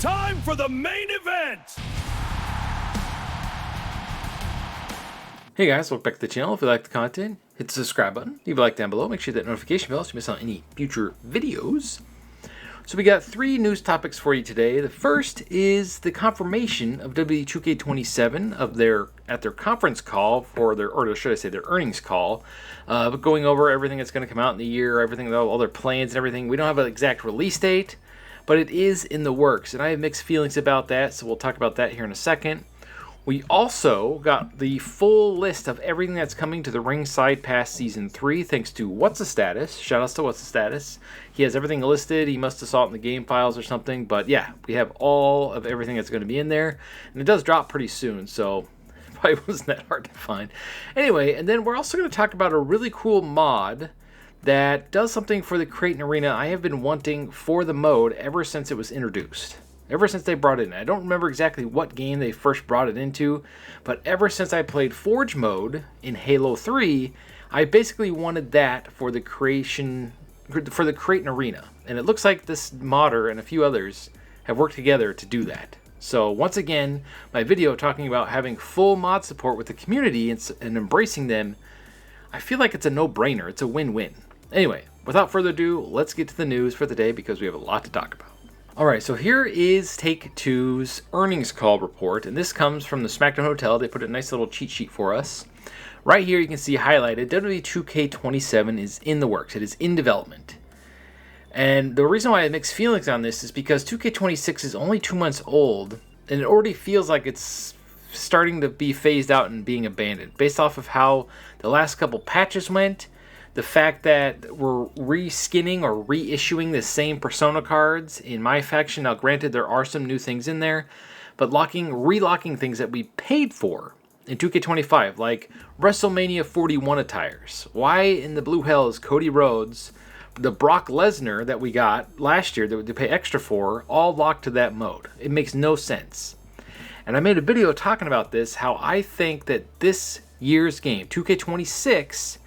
Time for the main event! Hey guys, welcome back to the channel. If you like the content, hit the subscribe button, leave a like down below, make sure that notification bell so you miss out on any future videos. So we got 3 news topics for you today. The first is the confirmation of WWE 2K27 at their conference call for their, or should I say their earnings call, but going over everything that's going to come out in the year, everything, all their plans and everything. We don't have an exact release date, but it is in the works, and I have mixed feelings about that, so we'll talk about that here in a second. We also got the full list of everything that's coming to the Ringside Pass Season 3, thanks to What's the Status. Shoutouts to What's the Status. He has everything listed. He must have saw it in the game files or something. But yeah, we have all of everything that's going to be in there. And it does drop pretty soon, so it probably wasn't that hard to find. Anyway, and then we're also going to talk about a really cool mod that does something for the Create Arena I have been wanting for the mode ever since it was introduced. Ever since they brought it in. I don't remember exactly what game they first brought it into, but ever since I played Forge mode in Halo 3, I basically wanted that for the Create Arena. And it looks like this modder and a few others have worked together to do that. So once again, my video talking about having full mod support with the community and embracing them, I feel like it's a no-brainer. It's a win-win. Anyway, without further ado, let's get to the news for the day because we have a lot to talk about. Alright, so here is Take-Two's earnings call report, and this comes from the SmackDown Hotel. They put a nice little cheat sheet for us. Right here you can see highlighted, WWE 2K27 is in the works. It is in development. And the reason why I have mixed feelings on this is because 2K26 is only 2 months old, and it already feels like it's starting to be phased out and being abandoned. Based off of how the last couple patches went, the fact that we're reskinning or reissuing the same Persona cards in my faction. Now, granted, there are some new things in there, but relocking things that we paid for in 2K25, like WrestleMania 41 attires. Why in the blue hell is Cody Rhodes, the Brock Lesnar that we got last year that we pay extra for, all locked to that mode? It makes no sense. And I made a video talking about this, how I think that this year's game, 2K26,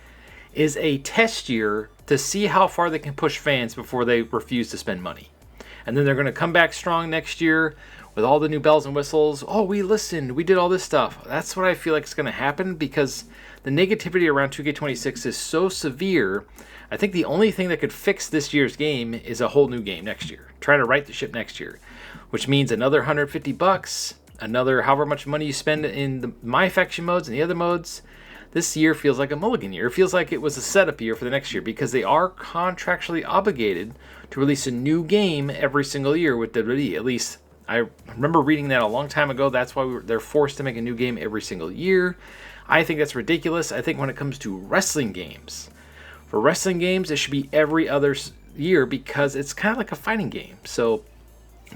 is a test year to see how far they can push fans before they refuse to spend money. And then they're going to come back strong next year with all the new bells and whistles. Oh, we listened. We did all this stuff. That's what I feel like is going to happen because the negativity around 2K26 is so severe. I think the only thing that could fix this year's game is a whole new game next year. Trying to right the ship next year, which means another $150, another however much money you spend in the My Faction modes and the other modes. This year feels like a mulligan year. It feels like it was a setup year for the next year because they are contractually obligated to release a new game every single year with WWE. At least I remember reading that a long time ago. That's why they're forced to make a new game every single year. I think that's ridiculous. I think when it comes to wrestling games, for wrestling games, it should be every other year because it's kind of like a fighting game. So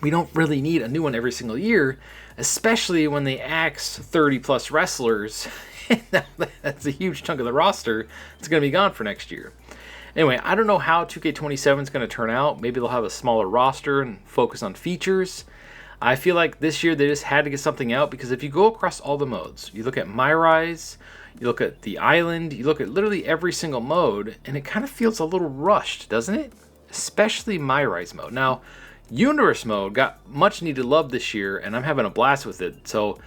we don't really need a new one every single year, especially when they axe 30 plus wrestlers. That's a huge chunk of the roster that's going to be gone for next year. Anyway, I don't know how 2K27 is going to turn out. Maybe they'll have a smaller roster and focus on features. I feel like this year they just had to get something out because if you go across all the modes, you look at My Rise, you look at the Island, you look at literally every single mode, and it kind of feels a little rushed, doesn't it? Especially My Rise mode. Now, Universe mode got much needed love this year, and I'm having a blast with it. So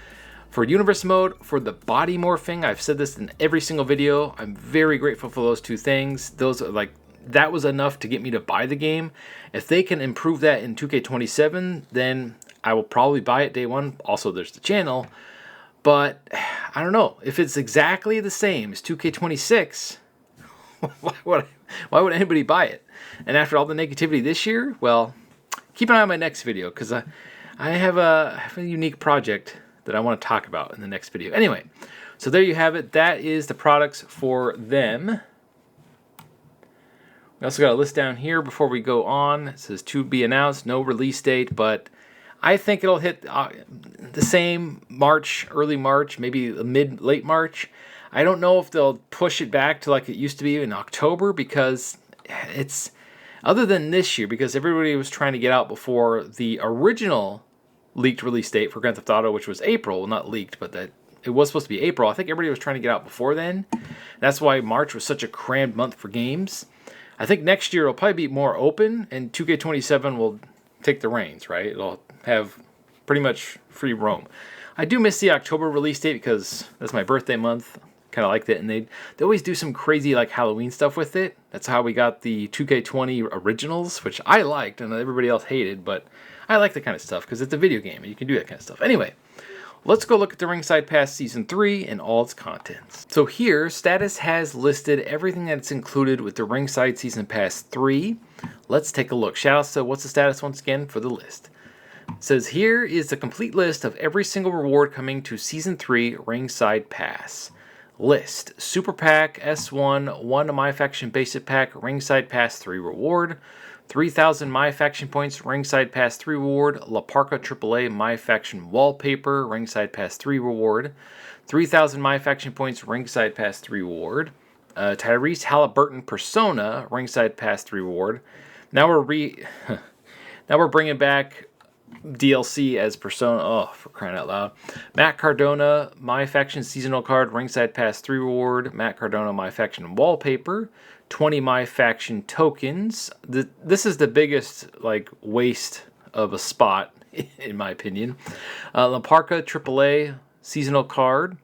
for Universe mode, for the body morphing, I've said this in every single video, I'm very grateful for those 2 things. Those are like, that was enough to get me to buy the game. If they can improve that in 2K27, then I will probably buy it day one. Also, there's the channel. But I don't know. If it's exactly the same as 2K26, why would anybody buy it? And after all the negativity this year, well, keep an eye on my next video because I have a unique project that I want to talk about in the next video. Anyway, so there you have it. That is the products for them. We also got a list down here before we go on. It says to be announced, no release date, but I think it'll hit the same March, early March, maybe late March. I don't know if they'll push it back to like it used to be in October because it's, other than this year, because everybody was trying to get out before the original leaked release date for Grand Theft Auto, which was April. Well, not leaked, but that it was supposed to be April. I think everybody was trying to get out before then. That's why March was such a crammed month for games. I think next year it'll probably be more open, and 2K27 will take the reins, right? It'll have pretty much free roam. I do miss the October release date because that's my birthday month. Kind of liked it, and they always do some crazy like Halloween stuff with it. That's how we got the 2K20 originals, which I liked and everybody else hated, but I like that kind of stuff because it's a video game and you can do that kind of stuff. Anyway, let's go look at the Ringside Pass Season 3 and all its contents. So here, Status has listed everything that's included with the Ringside Season Pass 3. Let's take a look. Shoutouts to What's the Status once again for the list. It says here is the complete list of every single reward coming to Season 3 Ringside Pass. List: Super Pack S1 1 My Faction Basic Pack Ringside Pass 3 reward, 3,000 My Faction points Ringside Pass 3 reward, La Parka AAA My Faction wallpaper Ringside Pass 3 reward, 3,000 My Faction points Ringside Pass 3 reward, Tyrese Halliburton Persona Ringside Pass 3 reward. Now we're bringing back DLC as Persona. Oh, for crying out loud. Matt Cardona, My Faction Seasonal Card, Ringside Pass 3 reward. Matt Cardona, My Faction wallpaper. 20 My Faction tokens. This is the biggest, like, waste of a spot, in my opinion. La Parka AAA Seasonal Card.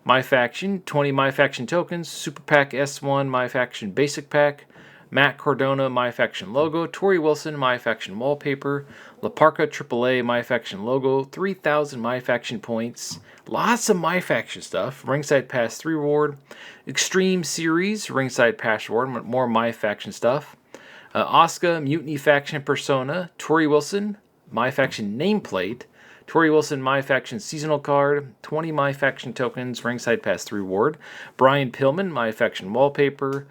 My Faction. 20 My Faction tokens. Super Pack S1 My Faction Basic Pack. Matt Cardona, My Faction logo. Tori Wilson, My Faction wallpaper. La Parka AAA, My Faction logo. 3,000 My Faction points. Lots of My Faction stuff. Ringside Pass 3 reward. Extreme Series, Ringside Pass reward. More My Faction stuff. Asuka, Mutiny Faction Persona. Tori Wilson, My Faction nameplate. Tori Wilson, My Faction seasonal card. 20 My Faction tokens. Ringside Pass 3 reward. Brian Pillman, My Faction wallpaper.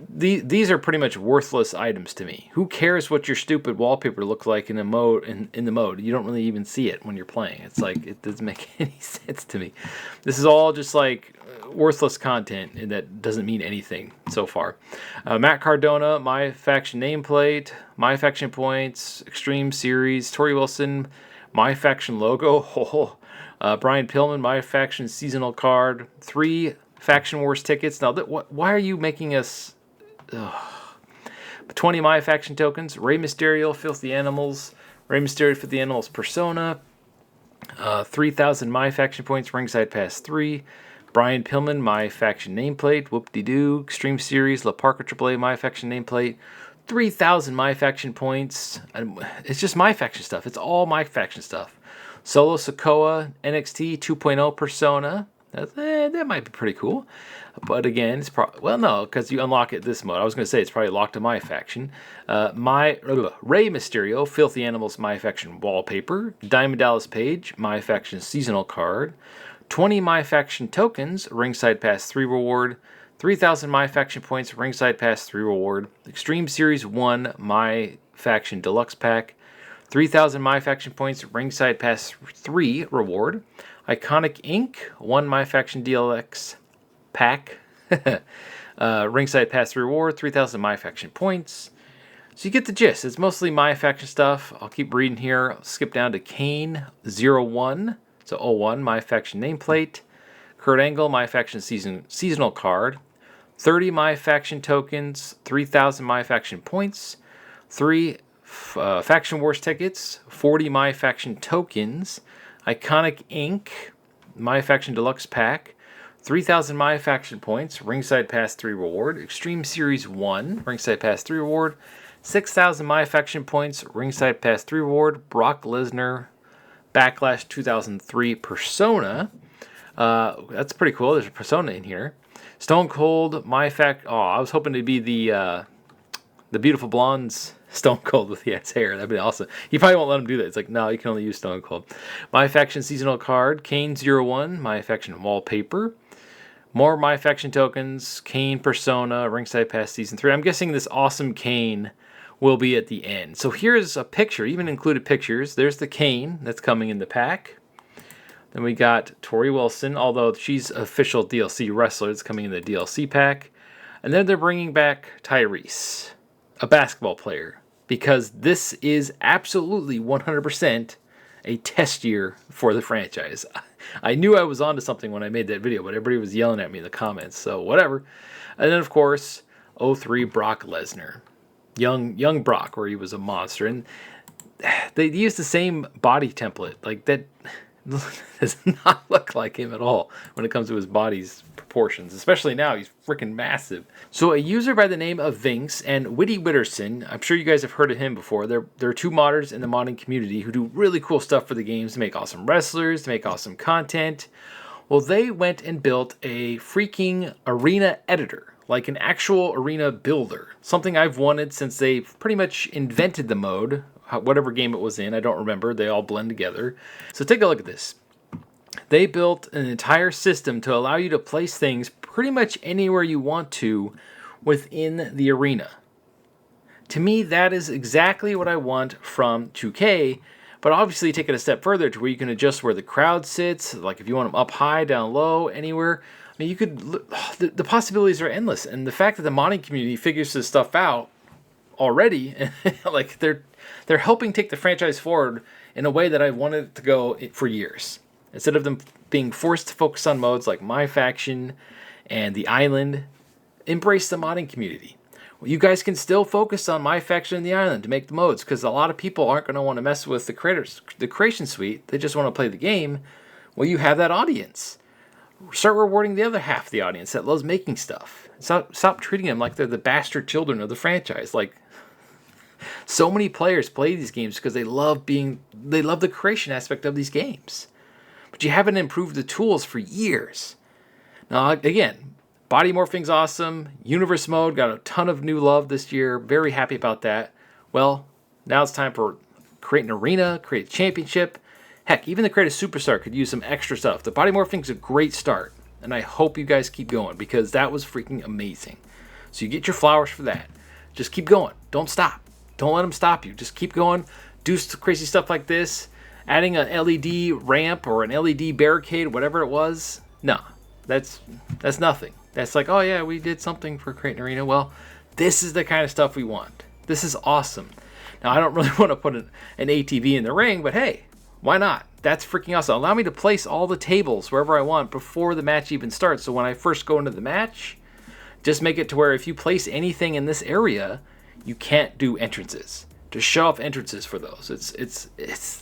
These are pretty much worthless items to me. Who cares what your stupid wallpaper looks like in the mode? In the mode, you don't really even see it when you're playing. It's like it doesn't make any sense to me. This is all just like worthless content, and that doesn't mean anything so far. Matt Cardona, My Faction nameplate, My Faction points, Extreme Series, Tori Wilson, My Faction logo. Brian Pillman, My Faction seasonal card, 3 Faction Wars tickets. Now, why are you making us? 20 My Faction tokens. Rey Mysterio, Filthy Animals. Rey Mysterio, Filthy Animals Persona. 3,000 My Faction points. Ringside Pass 3. Brian Pillman, My Faction nameplate. Whoop-de-doo. Extreme Series. La Parka AAA My Faction nameplate. 3,000 My Faction points. It's just My Faction stuff. It's all My Faction stuff. Solo Sikoa, NXT 2.0 Persona. That might be pretty cool. But again, it's probably... Well, no, because you unlock it this mode. I was going to say it's probably locked to My Faction. Rey Mysterio, Filthy Animals My Faction wallpaper. Diamond Dallas Page, My Faction seasonal card. 20 My Faction tokens, Ringside Pass 3 reward. 3,000 My Faction points, Ringside Pass 3 reward. Extreme Series 1 My Faction Deluxe Pack. 3,000 My Faction points, Ringside Pass 3 reward. Iconic Inc. 1 My Faction DLX pack. Ringside Pass 3 reward. 3,000 My Faction points. So you get the gist. It's mostly My Faction stuff. I'll keep reading here. I'll skip down to Kane 01. So 01 My Faction nameplate. Kurt Angle My Faction seasonal card. 30 My Faction tokens. 3,000 My Faction points. 3 Faction Wars tickets. 40 My Faction tokens. Iconic Inc. My Faction Deluxe Pack. 3,000 My Faction points. Ringside Pass 3 reward. Extreme Series 1. Ringside Pass 3 reward. 6,000 My Faction points. Ringside Pass 3 reward. Brock Lesnar Backlash 2003 Persona. That's pretty cool. There's a Persona in here. Stone Cold My Fact. Oh, I was hoping to be the beautiful blonde's Stone Cold with his hair. That'd be awesome. You probably won't let him do that. It's like, no, you can only use Stone Cold. My Faction seasonal card. Kane 01. My Faction wallpaper. More My Faction tokens. Kane Persona. Ringside Pass Season 3. I'm guessing this awesome Kane will be at the end. So here's a picture. Even included pictures. There's the Kane that's coming in the pack. Then we got Tori Wilson, although she's official DLC wrestler. It's coming in the DLC pack. And then they're bringing back Tyrese, a basketball player, because this is absolutely 100% a test year for the franchise. I knew I was onto something when I made that video, but everybody was yelling at me in the comments, so whatever. And then, of course, 03 Brock Lesnar. Young Brock, where he was a monster. And they use the same body template. Like, that does not look like him at all when it comes to his body's proportions, especially now. He's freaking massive. So a user by the name of Vinx and Witty Witterson, I'm sure you guys have heard of him before. There are two modders in the modding community who do really cool stuff for the games to make awesome wrestlers, to make awesome content. Well, they went and built a freaking arena editor, like an actual arena builder. Something I've wanted since they pretty much invented the mode, whatever game it was in. I don't remember. They all blend together. So take a look at this. They built an entire system to allow you to place things pretty much anywhere you want to within the arena. To me, that is exactly what I want from 2K, but obviously take it a step further to where you can adjust where the crowd sits, like if you want them up high, down low, anywhere. I mean, you could, the possibilities are endless, and the fact that the modding community figures this stuff out already, like they're helping take the franchise forward in a way that I've wanted it to go for years. Instead of them being forced to focus on modes like My Faction and the Island, embrace the modding community. Well, you guys can still focus on My Faction and the Island to make the modes, because a lot of people aren't going to want to mess with the creation suite. They just want to play the game. Well, you have that audience. Start rewarding the other half of the audience that loves making stuff. Stop treating them like they're the bastard children of the franchise. Like, so many players play these games because they love the creation aspect of these games. But you haven't improved the tools for years. Now, again, body morphing's awesome. Universe mode got a ton of new love this year. Very happy about that. Well, now it's time for create an arena, create a championship. Heck, even the Create a Superstar could use some extra stuff. The body morphing's a great start, and I hope you guys keep going, because that was freaking amazing. So you get your flowers for that. Just keep going. Don't stop. Don't let them stop you. Just keep going. Do crazy stuff like this. Adding an LED ramp or an LED barricade, whatever it was. No, that's nothing. That's like, oh yeah, we did something for Create an Arena. Well, this is the kind of stuff we want. This is awesome. Now, I don't really want to put an ATV in the ring, but hey, why not? That's freaking awesome. Allow me to place all the tables wherever I want before the match even starts. So when I first go into the match, just make it to where if you place anything in this area, you can't do entrances. Just show off entrances for those. It's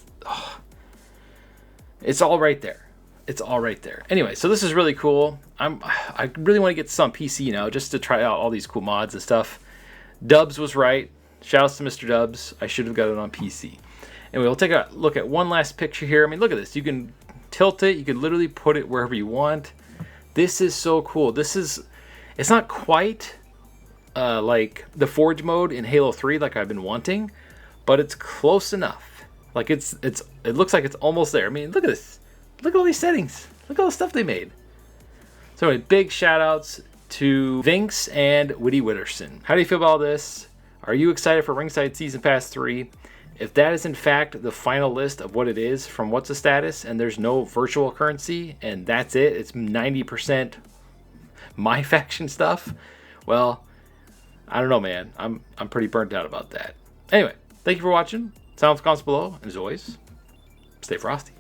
all right there. It's all right there. Anyway, so this is really cool. I really want to get this on PC now, just to try out all these cool mods and stuff. Dubs was right. Shoutouts to Mr. Dubs. I should have got it on PC. Anyway, we'll take a look at one last picture here. I mean, look at this. You can tilt it. You can literally put it wherever you want. This is so cool. It's not quite like the Forge mode in Halo 3 like I've been wanting, but it's close enough. Like it looks like it's almost there. I mean, look at this. Look at all these settings. Look at all the stuff they made. So anyway, big shout outs to Vinx and Witty Witterson. How do you feel about all this? Are you excited for Ringside Season Pass 3? If that is in fact the final list of what it is from What's the Status, and there's no virtual currency, and that's it, it's 90% My Faction stuff, well, I don't know, man. I'm pretty burnt out about that. Anyway, thank you for watching. Sounds comments below, and as always, stay frosty.